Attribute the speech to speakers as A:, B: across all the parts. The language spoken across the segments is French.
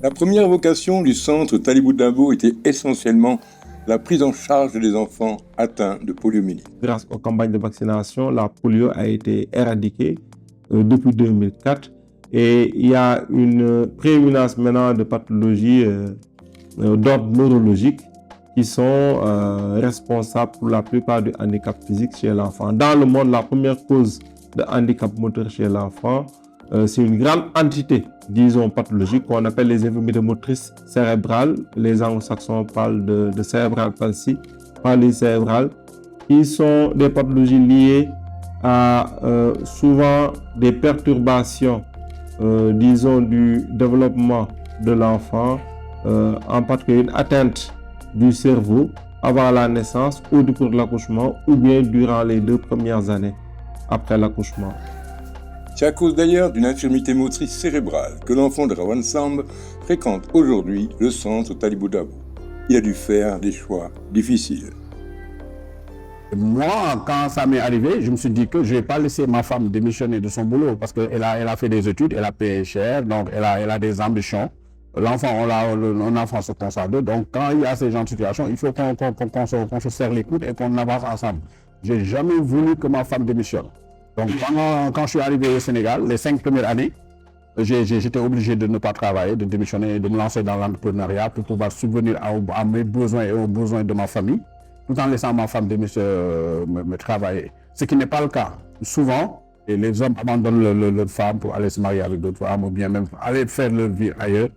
A: La première vocation du centre Talibou Dabo était essentiellement la prise en charge des enfants atteints de poliomyélite.
B: Grâce aux campagnes de vaccination, la polio a été éradiquée depuis 2004 et il y a une prééminence maintenant de pathologies d'ordre neurologique qui sont responsables pour la plupart du handicap physique chez l'enfant. Dans le monde, la première cause de handicap moteur chez l'enfant, c'est une grande entité, disons, pathologique qu'on appelle les infirmités motrices cérébrales. Les anglo-saxons parlent de cérébral palsy, paralysie cérébrale, qui sont des pathologies liées à souvent des perturbations, disons, du développement de l'enfant, en particulier une atteinte du cerveau avant la naissance ou du cours de l'accouchement ou bien durant les 2 premières années après l'accouchement.
A: C'est à cause d'ailleurs d'une infirmité motrice cérébrale que l'enfant de Rawan Samb fréquente aujourd'hui le centre Talibou Dabo. Il a dû faire des choix difficiles.
C: Moi, quand ça m'est arrivé, je me suis dit que je ne vais pas laisser ma femme démissionner de son boulot parce qu'elle a fait des études, elle a payé cher, donc elle a des ambitions. L'enfant, on enfant se concentre. Donc quand il y a ces genres de situations, il faut qu'on se serre les coudes et qu'on avance ensemble. Je n'ai jamais voulu que ma femme démissionne. Donc quand je suis arrivé au Sénégal, les 5 premières années, j'étais obligé de ne pas travailler, de démissionner, de me lancer dans l'entrepreneuriat pour pouvoir subvenir à mes besoins et aux besoins de ma famille, tout en laissant ma femme me travailler. Ce qui n'est pas le cas. Souvent, les hommes abandonnent leur femme pour aller se marier avec d'autres femmes ou bien même aller faire leur vie ailleurs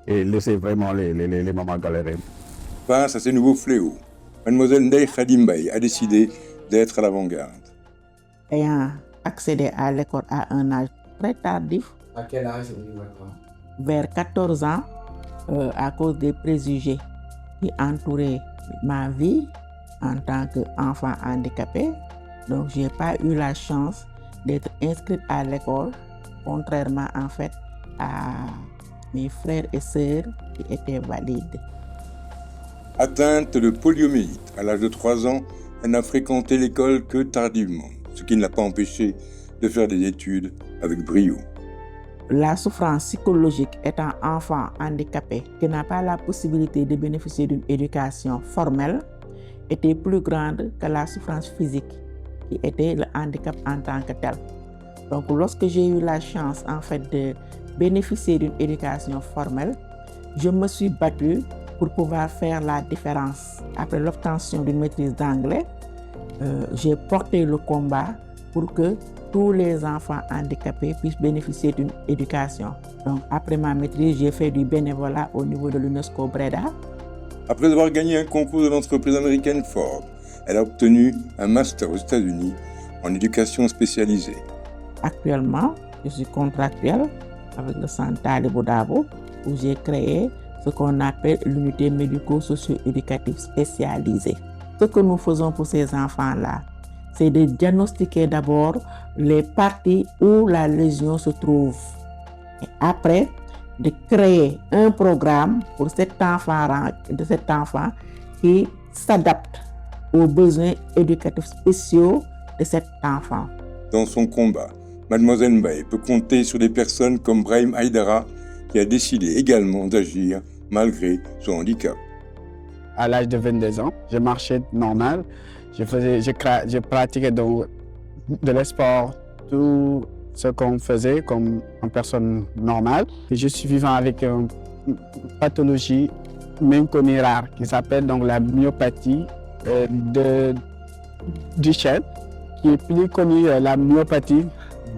C: et laisser vraiment les mamans galérer.
A: Face à ces nouveaux fléaux, Mademoiselle Ndeye Khadimbaye a décidé d'être à l'avant-garde.
D: Ayant accédé à l'école à un âge très tardif.
E: À quel âge maintenant?
D: Vers 14 ans, à cause des préjugés qui entouraient ma vie en tant qu'enfant handicapé. Donc, je n'ai pas eu la chance d'être inscrite à l'école, contrairement en fait à mes frères et sœurs qui étaient valides.
A: Atteinte de poliomyélite à l'âge de 3 ans, elle n'a fréquenté l'école que tardivement, ce qui ne l'a pas empêché de faire des études avec brio.
D: La souffrance psychologique étant enfant handicapé qui n'a pas la possibilité de bénéficier d'une éducation formelle était plus grande que la souffrance physique qui était le handicap en tant que tel. Donc lorsque j'ai eu la chance en fait de bénéficier d'une éducation formelle, je me suis battue pour pouvoir faire la différence. Après l'obtention d'une maîtrise d'anglais, j'ai porté le combat pour que tous les enfants handicapés puissent bénéficier d'une éducation. Donc, après ma maîtrise, j'ai fait du bénévolat au niveau de l'UNESCO Breda.
A: Après avoir gagné un concours de l'entreprise américaine Ford, elle a obtenu un master aux États-Unis en éducation spécialisée.
D: Actuellement, je suis contractuelle avec le centre Talibou Dabo où j'ai créé ce qu'on appelle l'unité médico-socio-éducative spécialisée. Ce que nous faisons pour ces enfants-là, c'est de diagnostiquer d'abord les parties où la lésion se trouve. Et après, de créer un programme pour cet enfant qui s'adapte aux besoins éducatifs spéciaux de cet enfant.
A: Dans son combat, Mademoiselle Mbaye peut compter sur des personnes comme Brahim Haïdara qui a décidé également d'agir malgré son handicap.
C: À l'âge de 22 ans, je marchais normal. Je pratiquais de l'esport, tout ce qu'on faisait comme une personne normale. Et je suis vivant avec une pathologie même connue rare qui s'appelle donc la myopathie de Duchenne, qui est plus connue la myopathie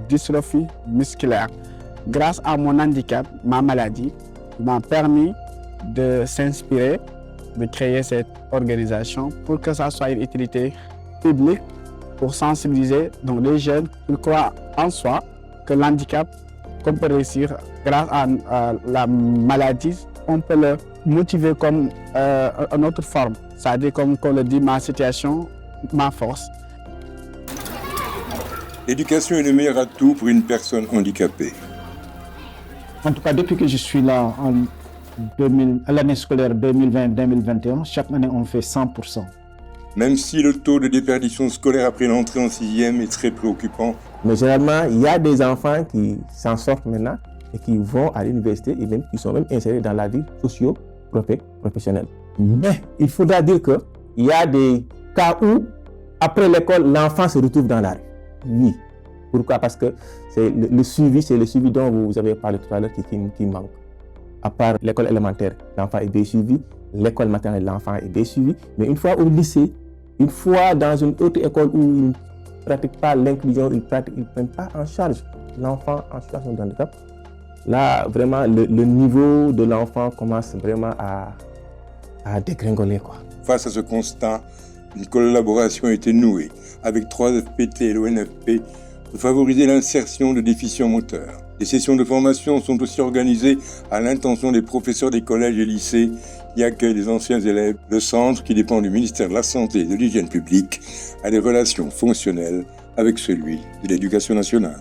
C: dystrophie musculaire. Grâce à mon handicap, ma maladie m'a permis de s'inspirer, de créer cette organisation pour que ça soit une utilité publique pour sensibiliser donc les jeunes qui croient en soi que l'handicap, qu'on peut réussir grâce à la maladie, on peut le motiver comme une autre forme. C'est-à-dire comme on le dit, ma situation, ma force.
A: L'éducation est le meilleur atout pour une personne handicapée.
F: En tout cas, depuis que je suis là, à l'année scolaire 2020-2021, chaque année on fait 100%.
A: Même si le taux de déperdition scolaire après l'entrée en 6e est très préoccupant.
B: Mais généralement, il y a des enfants qui s'en sortent maintenant
E: et qui vont à l'université et même qui sont même insérés dans la vie socio-professionnelle. Mais il faudra dire qu'il y a des cas où, après l'école, l'enfant se retrouve dans la rue. Oui. Pourquoi? Parce que c'est le suivi dont vous avez parlé tout à l'heure qui manque. À part l'école élémentaire, l'enfant est bien suivi. L'école maternelle, l'enfant est bien suivi. Mais une fois au lycée, une fois dans une autre école où ils ne pratiquent pas l'inclusion, ils ne prennent pas en charge l'enfant en situation de handicap, là, vraiment, le niveau de l'enfant commence vraiment à dégringoler, quoi.
A: Face à ce constat, une collaboration a été nouée avec 3FPT et l'ONFP pour favoriser l'insertion de déficients moteurs. Des sessions de formation sont aussi organisées à l'intention des professeurs des collèges et lycées qui accueillent les anciens élèves. Le centre, qui dépend du ministère de la Santé et de l'Hygiène publique, a des relations fonctionnelles avec celui de l'Éducation nationale.